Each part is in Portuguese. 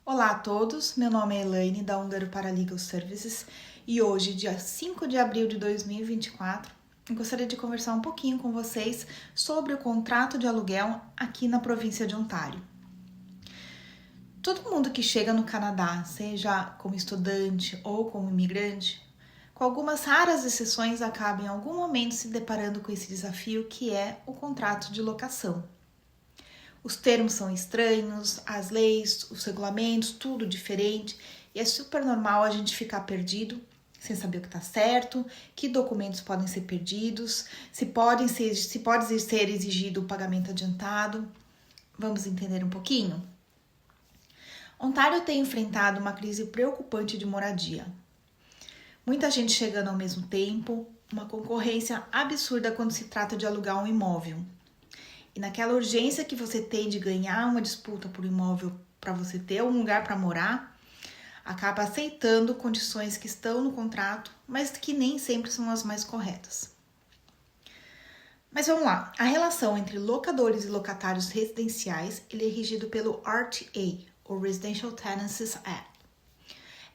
Olá a todos, meu nome é Elaine da Húngaro Paralegal Services e hoje, dia 5 de abril de 2024, eu gostaria de conversar um pouquinho com vocês sobre o contrato de aluguel aqui na província de Ontário. Todo mundo que chega no Canadá, seja como estudante ou como imigrante, com algumas raras exceções, acaba em algum momento se deparando com esse desafio que é o contrato de locação. Os termos são estranhos, as leis, os regulamentos, tudo diferente e é super normal a gente ficar perdido, sem saber o que está certo, que documentos podem ser perdidos, se pode ser exigido o pagamento adiantado. Vamos entender um pouquinho? Ontário tem enfrentado uma crise preocupante de moradia. Muita gente chegando ao mesmo tempo, uma concorrência absurda quando se trata de alugar um imóvel. E naquela urgência que você tem de ganhar uma disputa por imóvel para você ter um lugar para morar, acaba aceitando condições que estão no contrato, mas que nem sempre são as mais corretas. Mas vamos lá, a relação entre locadores e locatários residenciais ele é regido pelo RTA, o Residential Tenancies Act.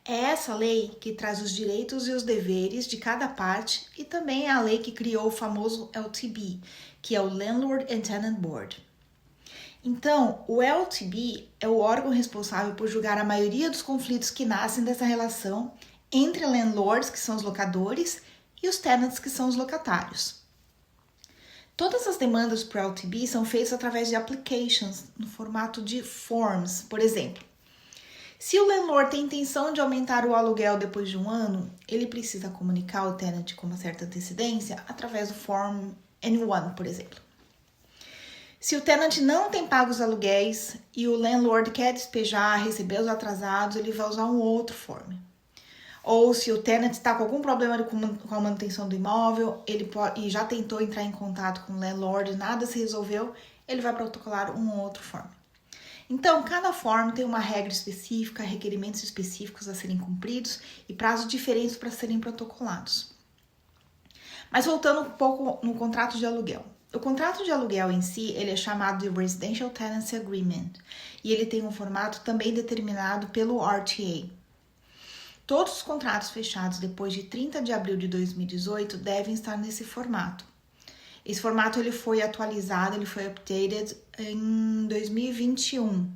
É essa lei que traz os direitos e os deveres de cada parte e também é a lei que criou o famoso LTB, que é o Landlord and Tenant Board. Então, o LTB é o órgão responsável por julgar a maioria dos conflitos que nascem dessa relação entre landlords, que são os locadores, e os tenants, que são os locatários. Todas as demandas para o LTB são feitas através de applications, no formato de forms, por exemplo. Se o landlord tem intenção de aumentar o aluguel depois de um ano, ele precisa comunicar ao tenant com uma certa antecedência através do Form N1, por exemplo. Se o tenant não tem pago os aluguéis e o landlord quer despejar, receber os atrasados, ele vai usar um outro form. Ou se o tenant está com algum problema com a manutenção do imóvel, e já tentou entrar em contato com o landlord, nada se resolveu, ele vai protocolar um outro form. Então, cada form tem uma regra específica, requerimentos específicos a serem cumpridos e prazos diferentes para serem protocolados. Mas voltando um pouco no contrato de aluguel. O contrato de aluguel em si, ele é chamado de Residential Tenancy Agreement e ele tem um formato também determinado pelo RTA. Todos os contratos fechados depois de 30 de abril de 2018 devem estar nesse formato. Esse formato ele foi atualizado, ele foi updated em 2021,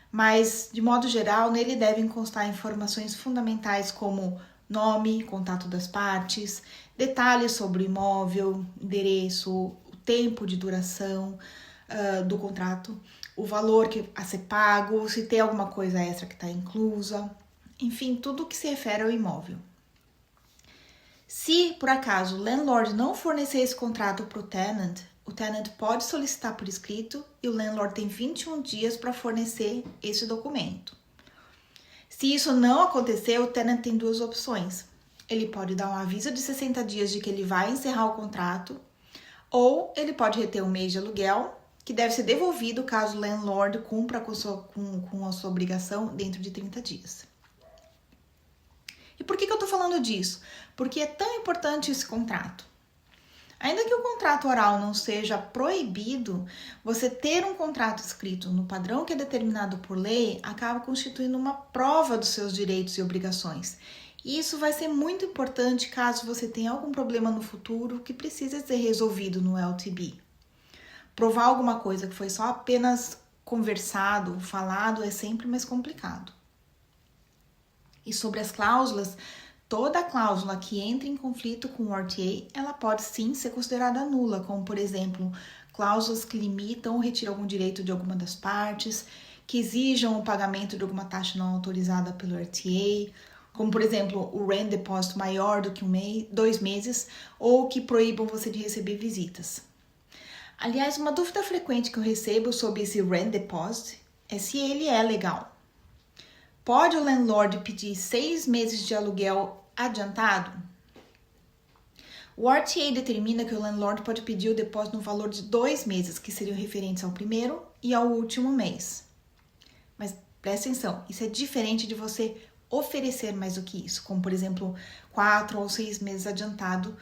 mas de modo geral nele devem constar informações fundamentais como nome, contato das partes, detalhes sobre o imóvel, endereço, o tempo de duração do contrato, o valor a ser pago, se tem alguma coisa extra que está inclusa, enfim, tudo que se refere ao imóvel. Se, por acaso, o landlord não fornecer esse contrato para o tenant pode solicitar por escrito e o landlord tem 21 dias para fornecer esse documento. Se isso não acontecer, o tenant tem duas opções. Ele pode dar um aviso de 60 dias de que ele vai encerrar o contrato, ou ele pode reter um mês de aluguel, que deve ser devolvido caso o landlord cumpra com a sua obrigação dentro de 30 dias. E por que eu estou falando disso? Porque é tão importante esse contrato. Ainda que o contrato oral não seja proibido, você ter um contrato escrito no padrão que é determinado por lei acaba constituindo uma prova dos seus direitos e obrigações. E isso vai ser muito importante caso você tenha algum problema no futuro que precisa ser resolvido no LTB. Provar alguma coisa que foi só apenas conversado, falado, é sempre mais complicado. E sobre as cláusulas, toda cláusula que entre em conflito com o RTA, ela pode sim ser considerada nula, como por exemplo, cláusulas que limitam ou retiram algum direito de alguma das partes, que exijam o pagamento de alguma taxa não autorizada pelo RTA, como por exemplo, o rent deposit maior do que 2 meses, ou que proíbam você de receber visitas. Aliás, uma dúvida frequente que eu recebo sobre esse rent deposit é se ele é legal. Pode o landlord pedir 6 meses de aluguel adiantado? O RTA determina que o landlord pode pedir o depósito no valor de 2 meses, que seriam referentes ao primeiro e ao último mês. Mas presta atenção, isso é diferente de você oferecer mais do que isso, como por exemplo 4 ou 6 meses adiantado,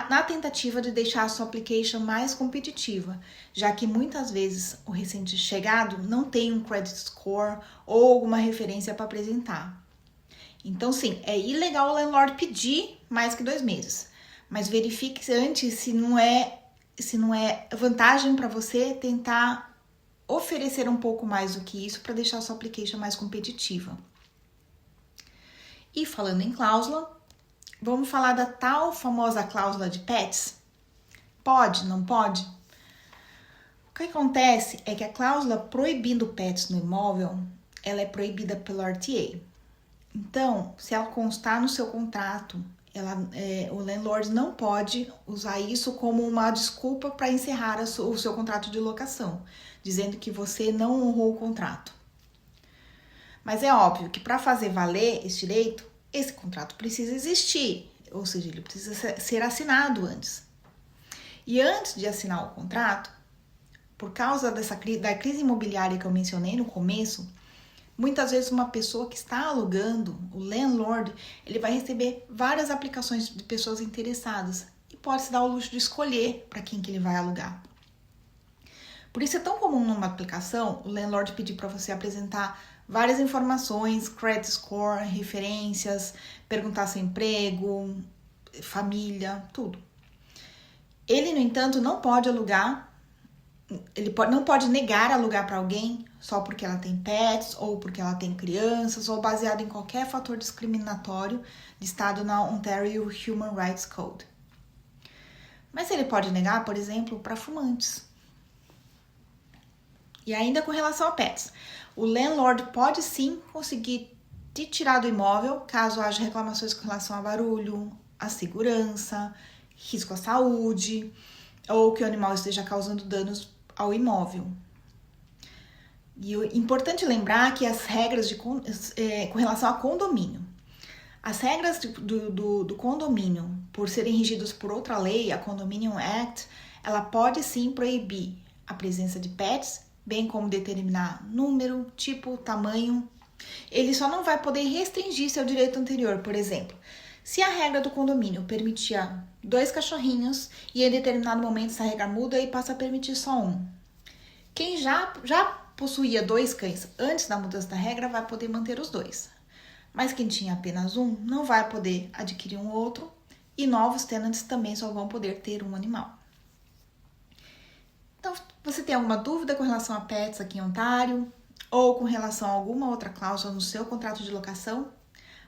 na tentativa de deixar a sua application mais competitiva, já que muitas vezes o recém-chegado não tem um credit score ou alguma referência para apresentar. Então sim, é ilegal o landlord pedir mais que 2 meses, mas verifique antes se não é vantagem para você tentar oferecer um pouco mais do que isso para deixar a sua application mais competitiva. E falando em cláusula, vamos falar da tal famosa cláusula de pets? Pode, não pode? O que acontece é que a cláusula proibindo pets no imóvel, ela é proibida pelo RTA. Então, se ela constar no seu contrato, o landlord não pode usar isso como uma desculpa para encerrar o seu contrato de locação, dizendo que você não honrou o contrato. Mas é óbvio que para fazer valer esse direito, esse contrato precisa existir, ou seja, ele precisa ser assinado antes. E antes de assinar o contrato, por causa da crise imobiliária que eu mencionei no começo, muitas vezes uma pessoa que está alugando, o landlord, ele vai receber várias aplicações de pessoas interessadas e pode se dar o luxo de escolher para quem que ele vai alugar. Por isso é tão comum numa aplicação o landlord pedir para você apresentar várias informações, credit score, referências, perguntar seu emprego, família, tudo. Ele, no entanto, não pode alugar, não pode negar alugar para alguém só porque ela tem pets ou porque ela tem crianças ou baseado em qualquer fator discriminatório listado na Ontario Human Rights Code. Mas ele pode negar, por exemplo, para fumantes. E ainda com relação a pets, o landlord pode sim conseguir te tirar do imóvel caso haja reclamações com relação a barulho, a segurança, risco à saúde ou que o animal esteja causando danos ao imóvel. E é importante lembrar que as regras com relação a condomínio. As regras do condomínio, por serem regidas por outra lei, a Condominium Act, ela pode sim proibir a presença de pets, bem como determinar número, tipo, tamanho. Ele só não vai poder restringir seu direito anterior, por exemplo. Se a regra do condomínio permitia 2 cachorrinhos e em determinado momento essa regra muda e passa a permitir só 1. Quem já possuía 2 cães antes da mudança da regra vai poder manter os 2. Mas quem tinha apenas 1 não vai poder adquirir um outro e novos tenants também só vão poder ter um animal. Então, você tem alguma dúvida com relação a pets aqui em Ontário ou com relação a alguma outra cláusula no seu contrato de locação?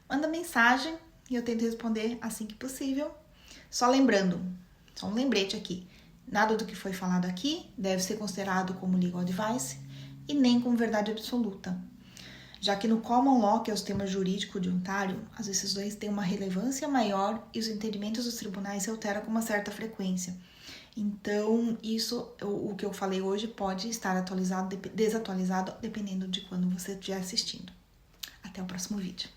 Manda mensagem e eu tento responder assim que possível. Só lembrando, só um lembrete aqui, nada do que foi falado aqui deve ser considerado como legal advice e nem como verdade absoluta, já que no common law, que é o sistema jurídico de Ontário, as decisões têm uma relevância maior e os entendimentos dos tribunais se alteram com uma certa frequência. Então, o que eu falei hoje pode estar atualizado, desatualizado, dependendo de quando você estiver assistindo. Até o próximo vídeo.